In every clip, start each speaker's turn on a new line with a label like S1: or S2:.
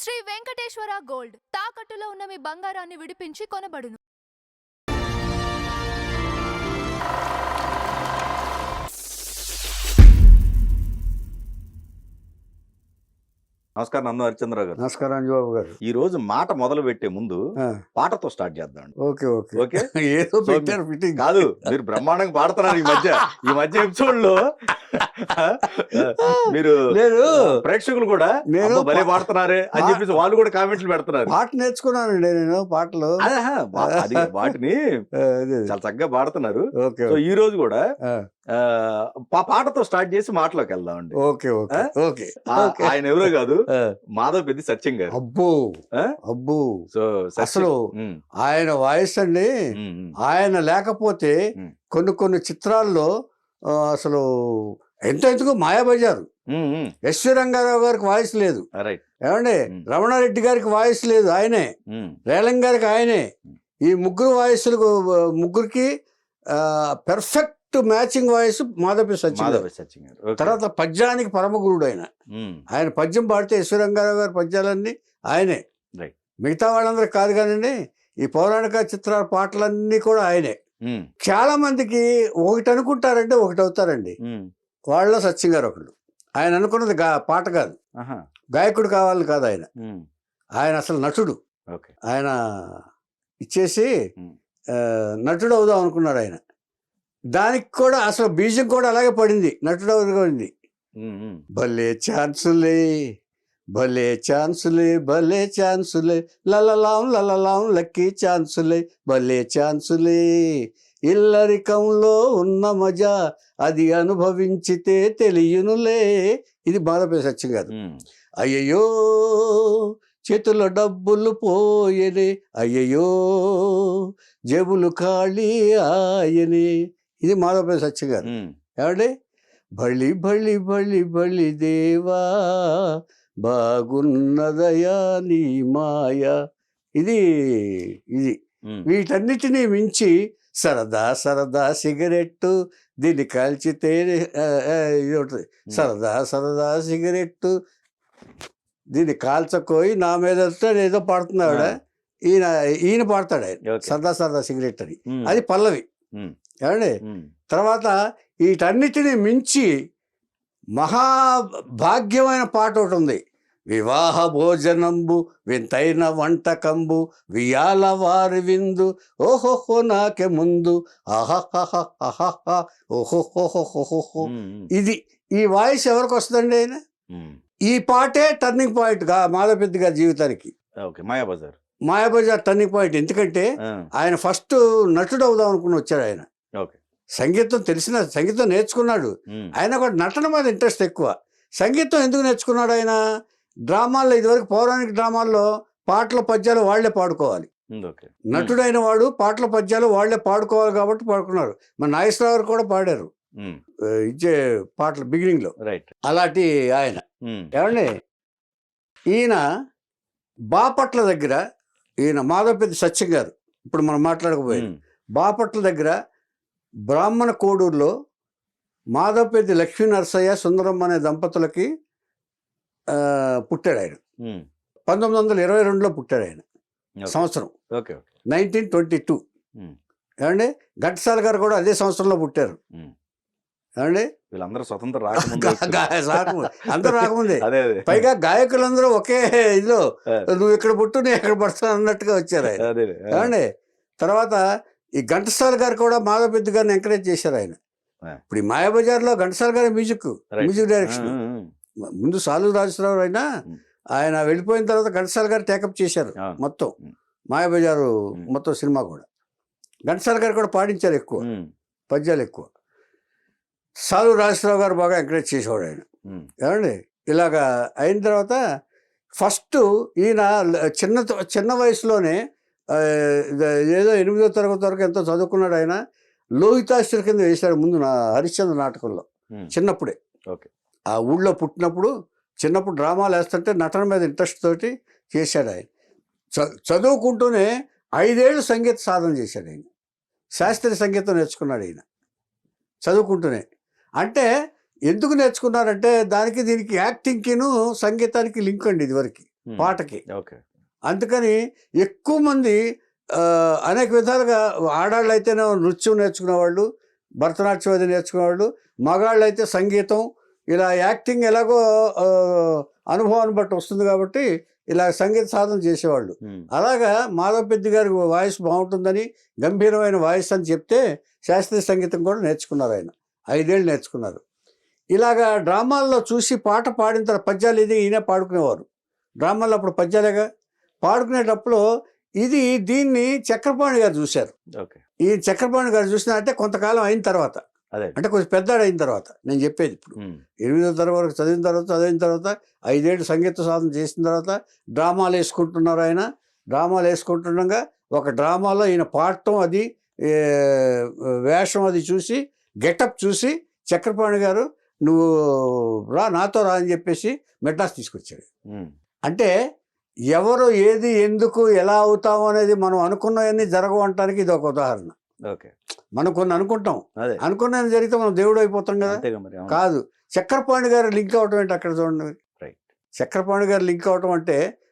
S1: Shri Venkateswara gold తాకట్టులో ఉన్న మీ బంగారాన్ని విడిపించి కొనబడును.
S2: నమస్కారం నందు హరిచంద్రరావు గారు.
S3: నమస్కారం అంజబాబు గారు.
S2: ఈ రోజు మాట మొదలు పెట్టే ముందు పాటతో స్టార్ట్ చేద్దాం.
S3: ఓకే ఓకే
S2: ఓకే
S3: ఏదో పెట్టారు ఫిట్టింగ్
S2: కాదు, మీరు బ్రహ్మాండంగా పాడుతున్నారు ఈ మధ్య ఎపిసోడ్ లో. మీరు
S3: లేదు
S2: ప్రేక్షకులు కూడా
S3: నేను
S2: భలే పాడుతున్నారే అని చెప్పేసి వాళ్ళు కూడా కామెంట్లు పెడుతున్నారు.
S3: పాట నేర్చుకున్నానండి నేను పాటలు
S2: అది వాటిని చాలా చక్కగా పాడుతున్నారు.
S3: ఓకే
S2: సో ఈ రోజు కూడా పాటతో స్టార్ట్ చేసి మాటలోకి వెళ్దామండి.
S3: ఓకే ఓకే ఓకే
S2: ఆయన ఎవరో కాదు, మాధవ్ పెద్ది సత్యం గారు.
S3: అబ్బో అబ్బో
S2: సో
S3: అసలు ఆయన వాయిస్ అండి, ఆయన లేకపోతే కొన్ని చిత్రాల్లో అసలు ఎంతెందుకు మాయాబజారు ఎస్వి రంగారావు గారికి వాయిస్ లేదు, ఏమండి రమణారెడ్డి గారికి వాయిస్ లేదు, ఆయనే రేలం గారికి ఆయనే. ఈ ముగ్గురికి పెర్ఫెక్ట్ మ్యాచింగ్ వాయిస్ మాధవి సత్యం గారు. తర్వాత పద్యానికి పరమగురుడు ఆయన పద్యం పాడితే ఎస్వి రంగారావు గారి పద్యాలన్నీ ఆయనే. మిగతా వాళ్ళందరూ కాదు కానండి, ఈ పౌరాణిక చిత్రాల పాటలన్నీ కూడా ఆయనే. చాలా మందికి ఒకటి అనుకుంటారంటే ఒకటి అవుతారండి. వాళ్ళ సత్యం గారు ఒకళ్ళు. ఆయన అనుకున్నది పాట కాదు, గాయకుడు కావాలని కాదు ఆయన. ఆయన అసలు నటుడు. ఆయన ఇచ్చేసి నటుడు అవుదాం అనుకున్నాడు ఆయన. దానికి కూడా అసలు బీజం కూడా అలాగే పడింది, నటుడు అవుతుంది. భలే ఛాన్సులే భలే ఛాన్సులే భలే ఛాన్సులే లలలాం లక్కీ ఛాన్సులే భలే ఛాన్సులే ఇల్లరికంలో ఉన్న మజా అది అనుభవించితే తెలియనులే. ఇది బాధపే సత్యం కాదు. అయ్యయ్యో చేతుల్లో డబ్బులు పోయనే, అయ్యయ్యో జేబులు ఖాళీ ఆయనే. ఇది మాధవపల్లి సత్యం గారు. ఏమండి బళి బళి బళి బళి దేవా బాగున్నదయా నీ మాయా. ఇది వీటన్నిటినీ మించి సరదా సరదా సిగరెట్టు దీన్ని కాల్చితే ఇది ఉంటుంది. సరదా సరదా సిగరెట్టు దీన్ని కాల్చకోయి నా మీద ఏదో పాడుతున్నాడు ఈయన పాడతాడు ఆయన, సరదా సరదా సిగరెట్ అని. అది పల్లవి. ఏమండి తర్వాత వీటన్నిటిని మించి మహాభాగ్యమైన పాట ఒకటి ఉంది. వివాహ భోజనంబు వింతైన వంటకంబు వియాల వారి విందు ఓహోహో నాకే ముందు ఆహాహా ఓహోహోహోహోహో. ఇది ఈ వాయిస్ ఎవరికి వస్తుందండి? ఆయన ఈ పాటే టర్నింగ్ పాయింట్ మాధవపెద్ది గారి జీవితానికి. Mayabazar turning point. ఎందుకంటే ఆయన ఫస్ట్ నటుడు అవుదాం అనుకుని వచ్చాడు. ఆయన సంగీతం నేర్చుకున్నాడు. ఆయన కూడా నటన మీద ఇంట్రెస్ట్ ఎక్కువ. సంగీతం ఎందుకు నేర్చుకున్నాడు? ఆయన డ్రామాల్లో ఇదివరకు పౌరాణిక డ్రామాల్లో పాటల పద్యాలు వాళ్లే పాడుకోవాలి. నటుడైన వాడు పాటల పద్యాలు వాళ్లే పాడుకోవాలి కాబట్టి పాడుకున్నారు. మన నాగేశ్వరరావు కూడా పాడారు ఇచ్చే పాటలు బిగినింగ్ లో. అలాంటి ఆయన. ఏమండి ఈయన బాపట్ల దగ్గర, ఈయన మాధవపెద్ది సత్యం గారు ఇప్పుడు మనం మాట్లాడకపోయాం. బాపట్ల దగ్గర బ్రాహ్మణ కోడూరులో మాధవపెద్ది లక్ష్మీ నరసయ్య సుందరమ్మ అనే దంపతులకి పుట్టాడు ఆయన. 1922లో పుట్టాడు ఆయన. సంవత్సరం 1922. ఏమండి ఘంటసాల గారు కూడా అదే సంవత్సరంలో పుట్టారు. ఏమండి
S2: వీళ్ళందరూ స్వతంత్ర
S3: అందరూ రాకముందే. పైగా గాయకులందరూ ఒకే ఇదిలో నువ్వు ఇక్కడ పుట్టు నేను ఎక్కడ పడతాను అన్నట్టుగా వచ్చారు ఆయన. ఏమండి తర్వాత ఈ ఘంటసాల గారు కూడా మాధవపెద్ది గారిని ఎంకరేజ్ చేశారు ఆయన. ఇప్పుడు ఈ మాయాబజార్లో ఘంటసాల గారి మ్యూజిక్ డైరెక్షన్. ముందు సాలు రాజేశ్వరరావు అయినా ఆయన వెళ్ళిపోయిన తర్వాత ఘంటసాల గారు టేకప్ చేశారు మొత్తం మాయాబజారు మొత్తం సినిమా కూడా. ఘంటసాల గారు కూడా పాడించారు ఎక్కువ, పద్యాలు ఎక్కువ. సాలు రాజేశ్వరరావు గారు బాగా ఎంకరేజ్ చేసేవాడు ఆయన. ఏమండి ఇలాగా అయిన తర్వాత ఫస్ట్ ఈయన చిన్న వయసులోనే ఏదో 8వ తరగతి వరకు ఎంతో చదువుకున్నాడు ఆయన. లోహితాశ్వరి కింద వేశాడు ముందు హరిశ్చంద్ర నాటకంలో చిన్నప్పుడే. ఆ ఊళ్ళో చిన్నప్పుడు డ్రామాలు వేస్తుంటే నటన మీద ఇంట్రెస్ట్ తోటి చేశాడు ఆయన. చదువుకుంటూనే 5 ఏళ్ళు సంగీత సాధన చేశాడు ఆయన. శాస్త్రీయ సంగీతం నేర్చుకున్నాడు ఈయన చదువుకుంటూనే. అంటే ఎందుకు నేర్చుకున్నారంటే దీనికి యాక్టింగ్కిను సంగీతానికి లింక్ అండి. ఇదివరకు పాటకి.
S2: ఓకే.
S3: అందుకని ఎక్కువ మంది అనేక విధాలుగా ఆడాళ్ళు అయితేనే నృత్యం నేర్చుకునేవాళ్ళు, భరతనాట్యం అది నేర్చుకునేవాళ్ళు, మగాళ్ళు అయితే సంగీతం, ఇలా యాక్టింగ్ ఎలాగో అనుభవాన్ని బట్టి వస్తుంది కాబట్టి ఇలా సంగీత సాధన చేసేవాళ్ళు. అలాగా మాధవ్ పెద్ది గారి వాయిస్ బాగుంటుందని, గంభీరమైన వాయిస్ అని చెప్తే శాస్త్రీయ సంగీతం కూడా నేర్చుకున్నారు ఆయన. 5 ఏళ్ళు నేర్చుకున్నారు. ఇలాగా డ్రామాల్లో చూసి పాట పాడిన తర్వాత పద్యాలు ఇది ఈయన పాడుకునేవారు. డ్రామాల్లో అప్పుడు పద్యాలేగా పాడుకునేటప్పుడు దీన్ని చక్రపాణి గారు చూశారు.
S2: ఓకే.
S3: ఈ చక్రపాణి గారు చూసిన అంటే కొంతకాలం అయిన తర్వాత,
S2: అదే
S3: అంటే కొంచెం పెద్దాడు అయిన తర్వాత నేను చెప్పేది. ఇప్పుడు 8వ తరగతి వరకు చదివిన తర్వాత 5 ఏళ్ళు సంగీత సాధన చేసిన తర్వాత డ్రామాలు వేసుకుంటున్నారు ఆయన. డ్రామాలు వేసుకుంటుండగా ఒక డ్రామాలో ఈయన పాడటం అది వేషం అది చూసి, గెటప్ చూసి చక్రపాణి గారు నువ్వు నాతో రా అని చెప్పేసి మెడ్రాస్ తీసుకొచ్చాడు. అంటే ఎవరు ఏది ఎందుకు ఎలా అవుతాము అనేది మనం అనుకున్నవన్నీ జరగవు అనటానికి ఇది ఒక ఉదాహరణ.
S2: ఓకే.
S3: మనం కొన్ని అనుకుంటాం, అనుకున్నది జరిగితే మనం దేవుడు అయిపోతాం కదా. కాదు, చక్రపాణి గారు లింక్ అవటం ఏంటి అక్కడ చూడండి. చక్రపాణి గారు లింక్ అవటం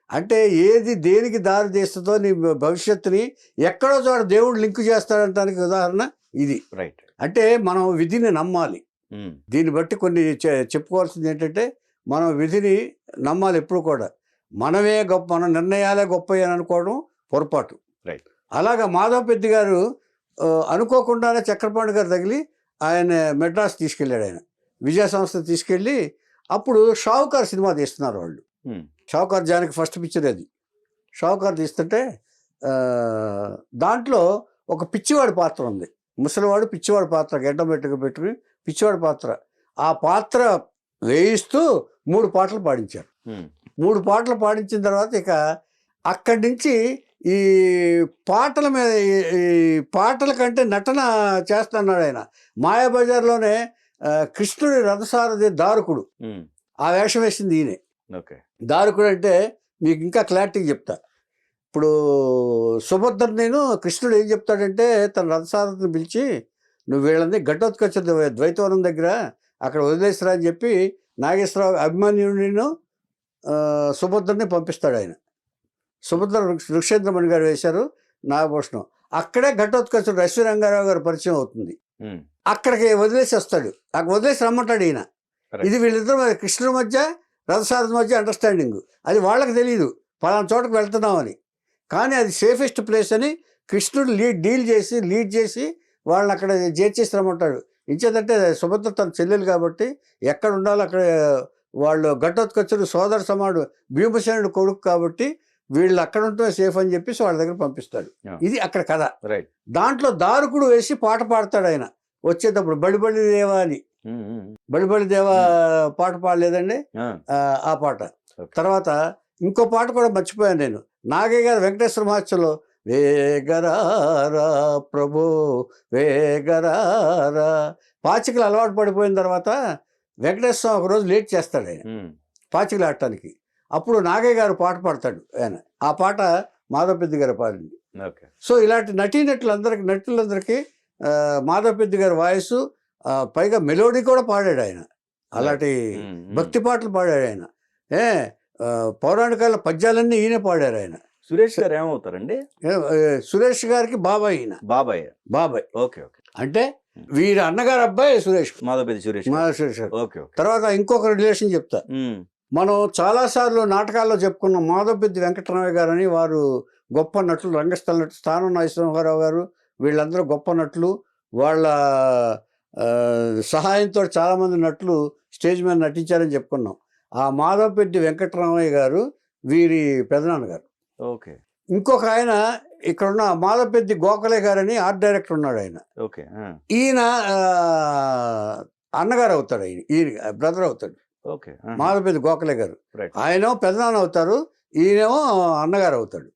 S3: అంటే ఏది దేనికి దారి తీస్తుందో నీ భవిష్యత్తుని ఎక్కడో చోట దేవుడు లింక్ చేస్తాడంటానికి ఉదాహరణ ఇది. అంటే మనం విధిని నమ్మాలి. దీన్ని బట్టి కొన్ని చెప్పుకోవాల్సింది ఏంటంటే మనం విధిని నమ్మాలి ఎప్పుడు కూడా. మనమే గొప్ప, మన నిర్ణయాలే గొప్ప అని అనుకోవడం పొరపాటు. అలాగా మాధవ్ పెద్ది గారు అనుకోకుండానే చక్రపాణి గారు తగిలి ఆయన మెడ్రాస్ తీసుకెళ్ళాడు. ఆయన విజయ సంస్థ తీసుకెళ్ళి అప్పుడు షావుకార్ సినిమా తీస్తున్నారు వాళ్ళు. షావుకార్ జానకి ఫస్ట్ పిక్చర్ అది. షావుకార్ తీస్తుంటే దాంట్లో ఒక పిచ్చివాడి పాత్ర ఉంది. ముసలివాడు పిచ్చివాడి పాత్ర, గడ్డం పెట్టుకుని పిచ్చివాడి పాత్ర. ఆ పాత్ర వేయిస్తూ 3 పాటలు పాడించారు. 3 పాటలు పాడించిన తర్వాత ఇక అక్కడి నుంచి ఈ పాటల మీద, ఈ పాటల కంటే నటన చేస్తున్నాడు ఆయన. మాయాబజార్లోనే కృష్ణుడి రథసారథి దారుకుడు, ఆ వేషం వేసింది ఈయనే. దారుకుడు అంటే మీకు ఇంకా క్లారిటీగా చెప్తా. ఇప్పుడు సుభద్ర నేను కృష్ణుడు ఏం చెప్తాడంటే తన రథసారథిని పిలిచి నువ్వు వీళ్ళని ఘటోత్కచ ద్వైతవనం దగ్గర అక్కడ వదిలేసిరా అని చెప్పి నాగేశ్వరరావు అభిమన్యుడిని సుభద్రని పంపిస్తాడు ఆయన. సుభద్ర వృక్షేంద్రమణి గారు వేశారు, నాగభూషణం. అక్కడే ఘటోత్కచుడు ఎస్వి రంగారావు గారు పరిచయం అవుతుంది. అక్కడికి వదిలేసి వస్తాడు, అక్కడ వదిలేసి రమ్మంటాడు ఈయన. ఇది వీళ్ళిద్దరు కృష్ణుడి మధ్య రథసారథి మధ్య అండర్స్టాండింగ్. అది వాళ్ళకి తెలియదు పలానా చోటకు వెళ్తున్నామని. కానీ అది సేఫెస్ట్ ప్లేస్ అని కృష్ణుడు లీడ్ చేసి వాళ్ళని అక్కడ చేర్చేసి రమ్మంటాడు. ఇంచేదంటే సుభద్ర తన చెల్లెలు కాబట్టి ఎక్కడ ఉండాలో అక్కడ వాళ్ళు. ఘటోత్కచుడు సోదర సమాడు భీమసేనుడు కొడుకు కాబట్టి వీళ్ళు అక్కడ ఉంటే సేఫ్ అని చెప్పేసి వాళ్ళ దగ్గర పంపిస్తాడు. ఇది అక్కడ కథ. దాంట్లో దారుకుడు వేసి పాట పాడతాడు ఆయన వచ్చేటప్పుడు. బడిబడి దేవా అని, బడిబడి దేవా పాట పాడలేదండి ఆ పాట. తర్వాత ఇంకో పాట కూడా మర్చిపోయాను నేను. నాగయ్య గారు వెంకటేశ్వర మహోత్సవంలో వేగరారా ప్రభో వేగరారా, పాచికలు అలవాటు పడిపోయిన తర్వాత వెంకటేశ్వర ఒకరోజు లేట్ చేస్తాడు ఆయన పాచికలు ఆడటానికి. అప్పుడు నాగయ్య గారు పాట పాడతాడు ఆయన. ఆ పాట మాధవ్ పెద్ది గారు పాడింది. సో ఇలాంటి నటులందరికీ మాధవ్ పెద్ది గారి వాయిస్, పైగా మెలోడీ కూడా పాడాడు ఆయన. అలాంటి భక్తి పాటలు పాడాడు ఆయన. పౌరాణికాల పద్యాలన్నీ ఈయన పాడారు ఆయన.
S2: సురేష్ గారు ఏమవుతారండి?
S3: సురేష్ గారికి బాబాయ్ ఈయన. బాబాయ్.
S2: ఓకే.
S3: అంటే వీరి అన్నగారు అబ్బాయి సురేష్,
S2: మాధవ్ సురేష్.
S3: తర్వాత ఇంకొక రిలేషన్ చెప్తా. మనం చాలాసార్లు నాటకాల్లో చెప్పుకున్నాం. మాధవ్ పెద్ది వెంకటరామయ్య గారు అని, వారు గొప్ప నటులు, రంగస్థల నటులు. స్థానం నరసింహారావు గారు వీళ్ళందరూ గొప్ప నటులు. వాళ్ళ సహాయంతో చాలామంది నటులు స్టేజ్ మీద నటించారని చెప్పుకున్నాం. ఆ మాధవ్ పెద్ది వెంకటరామయ్య గారు వీరి పెదనాన్నగారు.
S2: ఓకే.
S3: ఇంకొక ఆయన ఇక్కడున్న మాధవ్ పెద్ది గోఖలే గారని ఆర్ట్ డైరెక్టర్ ఉన్నాడు ఆయన. ఈయన అన్నగారు అవుతాడు, ఈయన బ్రదర్ అవుతాడు. మాధవ్ పెద్ది గోఖలే గారు. ఆయన పెదనాన్న అవుతారు, ఈయనేమో అన్నగారు అవుతాడు.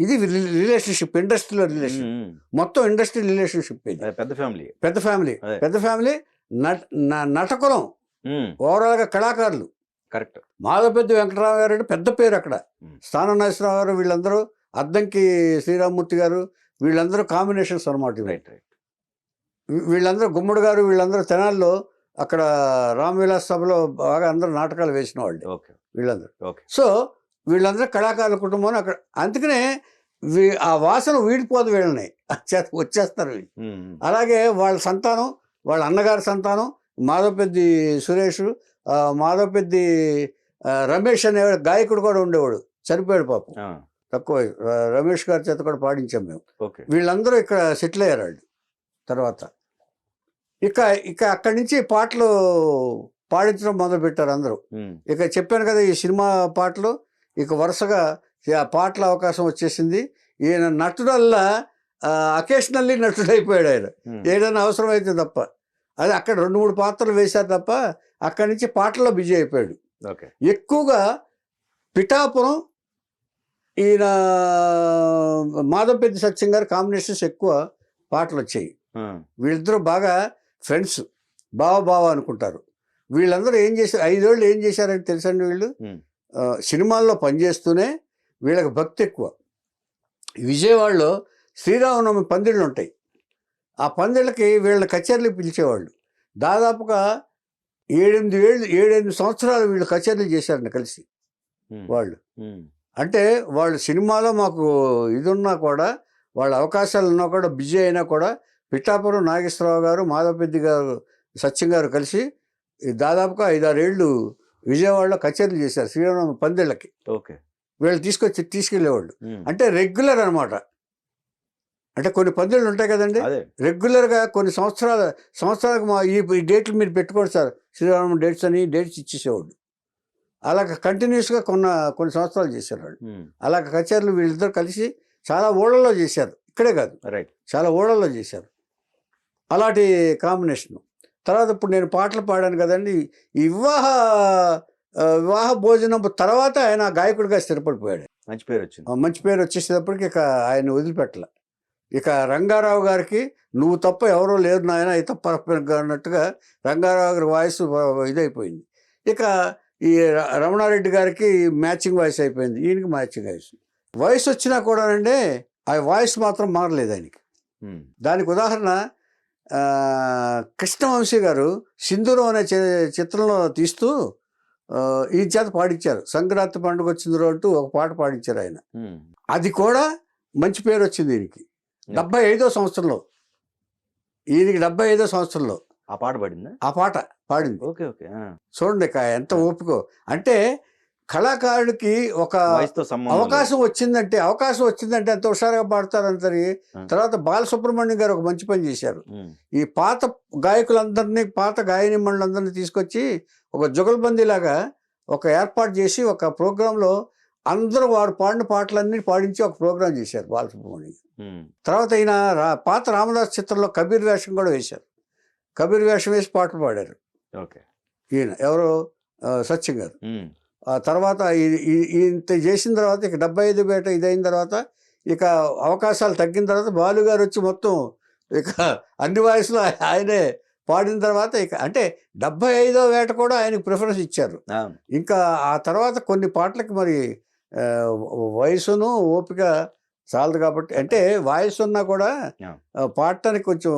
S3: ఇది రిలేషన్షిప్, ఇండస్ట్రీలో రిలేషన్, మొత్తం ఇండస్ట్రీ రిలేషన్షిప్. ఇది పెద్ద ఫ్యామిలీ. నటకులం, ఓవరాల్ గా కళాకారులు.
S2: కరెక్ట్.
S3: మాధవ్ పెద్ది వెంకటరావు గారు అంటే పెద్ద పేరు అక్కడ. స్థానం నరసింహరావు గారు వీళ్ళందరూ, అద్దంకి శ్రీరామ్మూర్తి గారు వీళ్ళందరూ కాంబినేషన్స్ అనమాట. వీళ్ళందరూ గుమ్మడి గారు వీళ్ళందరూ తెనాల్లో అక్కడ రామ్ విలాస్ సభలో బాగా అందరూ నాటకాలు వేసిన వాళ్ళు వీళ్ళందరూ. సో వీళ్ళందరూ కళాకారుల కుటుంబం అక్కడ. అందుకనే ఆ వాసన వీడిపోదు వీళ్ళని, వచ్చేస్తారు వీళ్ళు. అలాగే వాళ్ళ సంతానం, వాళ్ళ అన్నగారి సంతానం మాధవపెద్ది సురేష్, మాధవపెద్ది రమేష్ అనే గాయకుడు కూడా ఉండేవాడు, చనిపోయాడు పాపం తక్కువ. రమేష్ గారి చేత కూడా పాడించాం మేము. వీళ్ళందరూ ఇక్కడ సెటిల్ అయ్యారు వాళ్ళు. తర్వాత ఇక అక్కడి నుంచి పాటలు పాడించడం మొదలు పెట్టారు అందరూ. ఇక చెప్పాను కదా ఈ సినిమా పాటలు, ఇక వరుసగా ఆ పాటల అవకాశం వచ్చేసింది. ఈయన నటుడల్లా అకేషనల్లీ నటుడు అయిపోయాడు ఆయన, ఏదైనా అవసరం అయితే తప్ప. అది అక్కడ 2-3 పాత్రలు వేశారు తప్ప అక్కడి నుంచి పాటల్లో బిజీ అయిపోయాడు. ఎక్కువగా పిఠాపురం ఈయన మాధవపెద్ది సత్యం గారు కాంబినేషన్స్ ఎక్కువ పాటలు వచ్చాయి. వీళ్ళిద్దరూ బాగా ఫ్రెండ్స్, బావ అనుకుంటారు. వీళ్ళందరూ ఏం చేశారు, 5 ఏళ్ళు ఏం చేశారని తెలుసండి. వీళ్ళు సినిమాల్లో పనిచేస్తూనే వీళ్ళకి భక్తి ఎక్కువ. విజయవాడలో శ్రీరామనవమి పందిళ్ళు ఉంటాయి, ఆ పందిళ్ళకి వీళ్ళ కచేరీలు పిలిచేవాళ్ళు. దాదాపుగా 7-8 సంవత్సరాలు వీళ్ళు కచేరీలు చేశారండి కలిసి వాళ్ళు. అంటే వాళ్ళు సినిమాలో మాకు ఇది ఉన్నా కూడా, వాళ్ళ అవకాశాలు ఉన్నా కూడా, బిజీ అయినా కూడా పిఠాపురం నాగేశ్వరరావు గారు, మాధవపెద్ది గారు, సత్యం గారు కలిసి దాదాపుగా 5-6 ఏళ్ళు విజయవాడలో కచేరీలు చేశారు శ్రీరామ పందిళ్ళకి. వీళ్ళు తీసుకెళ్ళేవాళ్ళు. అంటే రెగ్యులర్ అనమాట. అంటే కొన్ని పందిళ్ళు ఉంటాయి కదండి, రెగ్యులర్గా కొన్ని సంవత్సరాలకు ఈ డేట్లు మీరు పెట్టుకోండి సార్ శ్రీరామ డేట్స్ అని డేట్స్ ఇచ్చేసేవాళ్ళు. అలాగ కంటిన్యూస్గా కొన్ని సంవత్సరాలు చేశారు వాళ్ళు. అలాగ కచేరీలు వీళ్ళిద్దరు కలిసి చాలా ఊళ్ళల్లో చేశారు, ఇక్కడే కాదు చాలా ఊళ్ళల్లో చేశారు. అలాంటి కాంబినేషను. తర్వాత ఇప్పుడు నేను పాటలు పాడాను కదండి, ఈ వివాహ భోజనం తర్వాత ఆయన గాయకుడిగా స్థిరపడిపోయాడు. మంచి పేరు వచ్చేసేటప్పటికి ఇక ఆయన వదిలిపెట్టలే. ఇక రంగారావు గారికి నువ్వు తప్ప ఎవరో లేరు నాయన ఈ తప్ప అన్నట్టుగా రంగారావు గారి వాయిస్ ఇదైపోయింది. ఇక ఈ రమణారెడ్డి గారికి మ్యాచింగ్ వాయిస్ అయిపోయింది, ఈయనకి మ్యాచింగ్ వాయిస్ వచ్చినా కూడానండి ఆ వాయిస్ మాత్రం మారలేదు ఆయనకి. దానికి ఉదాహరణ కృష్ణవంశీ గారు సింధూరం అనే చిత్రంలో తీస్తూ ఈ చేత పాడించారు. సంక్రాంతి పండుగ వచ్చిందో అంటూ ఒక పాట పాడించారు ఆయన. అది కూడా మంచి పేరు వచ్చింది ఈయనకి. 75వ సంవత్సరంలో, ఈయనకి 75వ సంవత్సరంలో
S2: ఆ పాట పాడింది.
S3: ఆ పాట పాడింది. చూడండి ఎంత ఓపిక. అంటే కళాకారుడికి ఒక అవకాశం వచ్చిందంటే ఎంత హుషారుగా పాడతారంతరి. తర్వాత బాలసుబ్రహ్మణ్యం గారు ఒక మంచి పని చేశారు. ఈ పాత గాయకులందరినీ, పాత గాయని మండలందరినీ తీసుకొచ్చి ఒక జుగల్బందీ లాగా ఒక ఏర్పాటు చేసి ఒక ప్రోగ్రాంలో అందరూ వాడు పాడిన పాటలన్నీ పాడించి ఒక ప్రోగ్రాం చేశారు బాలసుబ్రహ్మణ్యం. తర్వాత ఈయన పాత రామదాస్ చిత్రంలో కబీర్ వేషం కూడా వేశారు. కబీర్ వేషం వేసి పాటలు పాడారు ఈయన, ఎవరు సత్యం గారు. ఆ తర్వాత ఇంత చేసిన తర్వాత ఇక 75 బేట ఇదైన తర్వాత ఇక అవకాశాలు తగ్గిన తర్వాత బాలు గారు వచ్చి మొత్తం ఇక అన్ని వాయిస్లో ఆయనే పాడిన తర్వాత ఇక అంటే 75వ వేట కూడా ఆయనకు ప్రిఫరెన్స్ ఇచ్చారు. ఇంకా ఆ తర్వాత కొన్ని పాటలకి మరి వయసును ఓపిక చాలదు కాబట్టి, అంటే వాయిస్ ఉన్నా కూడా పాడటానికి కొంచెం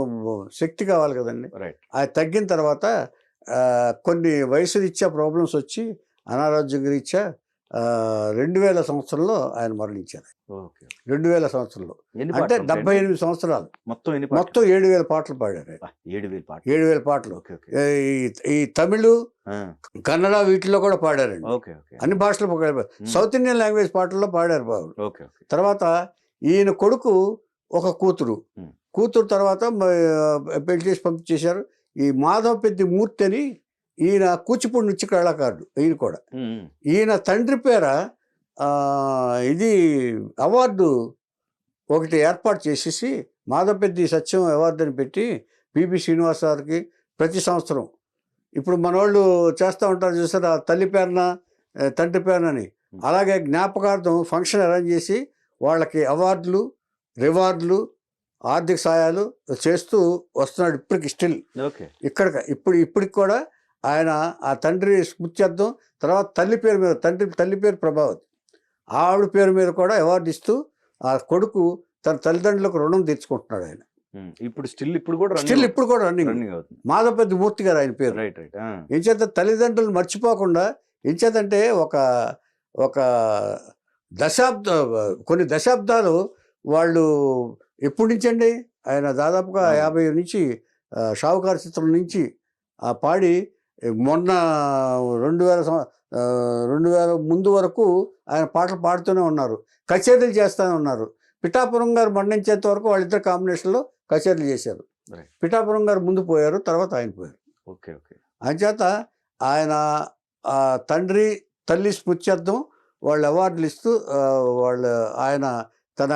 S3: శక్తి కావాలి కదండి. అది తగ్గిన తర్వాత కొన్ని వయసు రీత్యా ప్రాబ్లమ్స్ వచ్చి అనారోగ్యం రీత్యా 2000 సంవత్సరంలో ఆయన మరణించారు. 2000 సంవత్సరంలో అంటే 78 సంవత్సరాలు. మొత్తం 7000 పాటలు పాడారు. 7000 పాటలు. ఈ తమిళ్, కన్నడ వీటిలో కూడా పాడారండి. అన్ని భాషలు పాడారు. సౌత్ ఇండియన్ లాంగ్వేజ్ పాటల్లో పాడారు బాబు. తర్వాత ఈయన కొడుకు ఒక కూతురు తర్వాత పెళ్లి చేసి పంపించేశారు. ఈ మాధవపెద్ది మూర్తి అని ఈయన కూచిపూడి నృత్య కళాకారుడు. ఈయన కూడా ఈయన తండ్రి పేర ఇది అవార్డు ఒకటి ఏర్పాటు చేసేసి మాధవపెద్ది సత్యం అవార్డు అని పెట్టి పిబి శ్రీనివాస్ గారికి ప్రతి సంవత్సరం ఇప్పుడు మన వాళ్ళు చేస్తూ ఉంటారు చూసారు, తల్లి పేరున తండ్రి పేరునని, అలాగే జ్ఞాపకార్థం ఫంక్షన్ అరేంజ్ చేసి వాళ్ళకి అవార్డులు, రివార్డులు, ఆర్థిక సాయాలు చేస్తూ వస్తున్నాడు ఇప్పటికి. స్టిల్ ఇప్పటికి కూడా ఆయన ఆ తండ్రి స్మృత్యర్థం, తర్వాత తల్లి పేరు మీద తల్లి పేరు ప్రభావతి, ఆవిడ పేరు మీద కూడా అవార్డు ఇస్తూ ఆ కొడుకు తన తల్లిదండ్రులకు రుణం తీర్చుకుంటున్నాడు ఆయన. ఇప్పుడు కూడా రన్నింగ్ మాధవపెద్ది మూర్తి గారు ఆయన పేరు. ఏం చేత తల్లిదండ్రులు మర్చిపోకుండా, ఏం చేతంటే ఒక ఒక కొన్ని దశాబ్దాలు వాళ్ళు ఎప్పటి నుంచి అండి ఆయన దాదాపుగా 50 నుంచి షావుకారు చిత్రం నుంచి పాడి మొన్న 2000 ముందు వరకు ఆయన పాటలు పాడుతూనే ఉన్నారు, కచేరీలు చేస్తూనే ఉన్నారు. పిఠాపురం గారు మరణించేంత వరకు వాళ్ళిద్దరు కాంబినేషన్లో కచేరీలు చేశారు. పిఠాపురం గారు ముందు పోయారు, తర్వాత ఆయన పోయారు.
S2: Okay okay.
S3: అంచేత ఆయన తండ్రి తల్లి స్మృత్యర్థం వాళ్ళు అవార్డులు ఇస్తూ ఆయన తన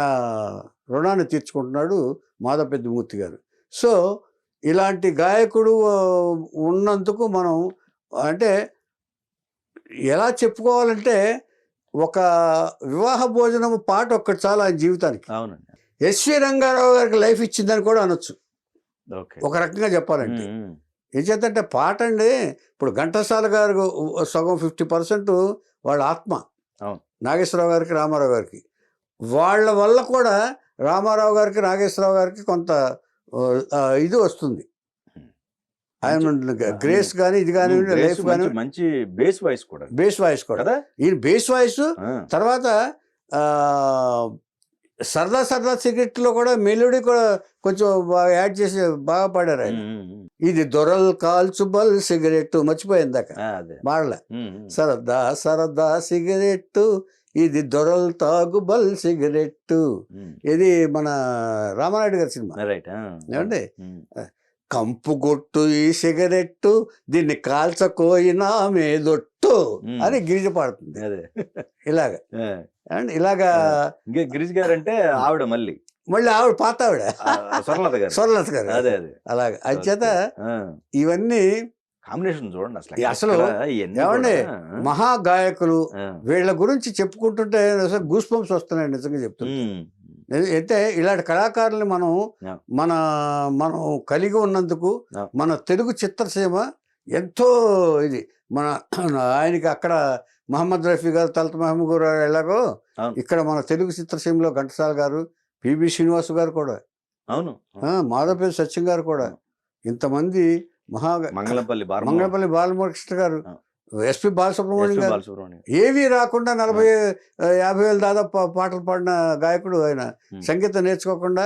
S3: రుణాన్ని తీర్చుకుంటున్నాడు మాధవ పెద్దిమూర్తి గారు. సో ఇలాంటి గాయకుడు ఉన్నందుకు మనం అంటే ఎలా చెప్పుకోవాలంటే ఒక వివాహ భోజనం పాట ఒక్కటి చాలా ఆయన జీవితానికి.
S2: అవునండి.
S3: ఎస్వి రంగారావు గారికి లైఫ్ ఇచ్చిందని కూడా అనొచ్చు ఒక రకంగా చెప్పాలంటే. ఏం చేద్దంటే పాట అండి, ఇప్పుడు ఘంటసాల గారు సగం 50% వాళ్ళ ఆత్మ నాగేశ్వరరావు గారికి రామారావు గారికి. వాళ్ళ వల్ల కూడా రామారావు గారికి నాగేశ్వరరావు గారికి కొంత ఇది వస్తుంది. ఆయన గ్రేస్ కానీ ఇది కానీ లైఫ్ కానీ
S2: మంచి బేస్ వాయిస్ కూడా ఈయన బేస్ వాయిస్. తర్వాత సరదా సిగరెట్లో కూడా మెలోడీ కూడా కొంచెం యాడ్ చేసి బాగా పాడారు ఆయన. ఇది దొరల్ కాల్చుబల్ సిగరెట్ మర్చిపోయింది దాకా మాడలే. సరదా సిగరెట్ ఇది దొరల్ తాగుబల్ సిగరెట్. ఇది మన రామానాయుడు గారి సినిమా ఏమండి. కంపు కొట్టు ఈ సిగరెట్టు దీన్ని కాల్చకోయినా మేదొట్టు అని గిరిజ పాడుతుంది. ఇలాగా అండ్ ఇలాగా గిరిజ గారు అంటే ఆవిడ మళ్ళీ
S3: ఆవిడ పాత ఆవిడ స్వర్ణలత గారు. అలాగా అంచేత ఇవన్నీ
S2: కాంబినేషన్ చూడండి
S3: అసలు ఏమండి మహాగాయకులు వీళ్ళ గురించి చెప్పుకుంటుంటే గూస్ బంప్స్ వస్తున్నాయి నిజంగా చెప్తున్నాను. అయితే ఇలాంటి కళాకారుల్ని మనం కలిగి ఉన్నందుకు మన తెలుగు చిత్రసీమ ఎంతో ఇది. ఆయనకి అక్కడ మహమ్మద్ రఫీ గారు, తలత మహమ్మద్ గారు ఎలాగో ఇక్కడ మన తెలుగు చిత్రసీమలో ఘంటసాల గారు, పిబి శ్రీనివాస్ గారు కూడా, మాధవపల్లి సత్యం గారు కూడా, ఇంతమంది
S2: మంగళపల్లి
S3: బాలమురకృష్ణ గారు, ఎస్పి బాలసుబ్రహ్మణ్యం గారు, ఏవి రాకుండా 40-50 వేలు దాదాపు పాటలు పాడిన గాయకుడు ఆయన. సంగీతం నేర్చుకోకుండా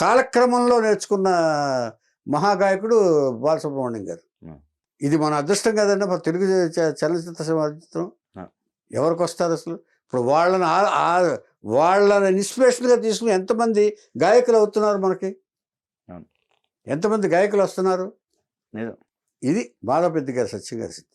S3: కాలక్రమంలో నేర్చుకున్న మహాగాయకుడు బాలసుబ్రహ్మణ్యం గారు. ఇది మన అదృష్టం కదండి, మన తెలుగు చలనచిత్ర అదృష్టం. ఎవరికి వస్తారు అసలు? ఇప్పుడు వాళ్ళని ఇన్స్పిరేషన్గా తీసుకుని ఎంతమంది గాయకులు అవుతున్నారు మనకి, ఎంతమంది గాయకులు వస్తున్నారు. ఇది మాధవ పెద్ది గారు సత్యం గారి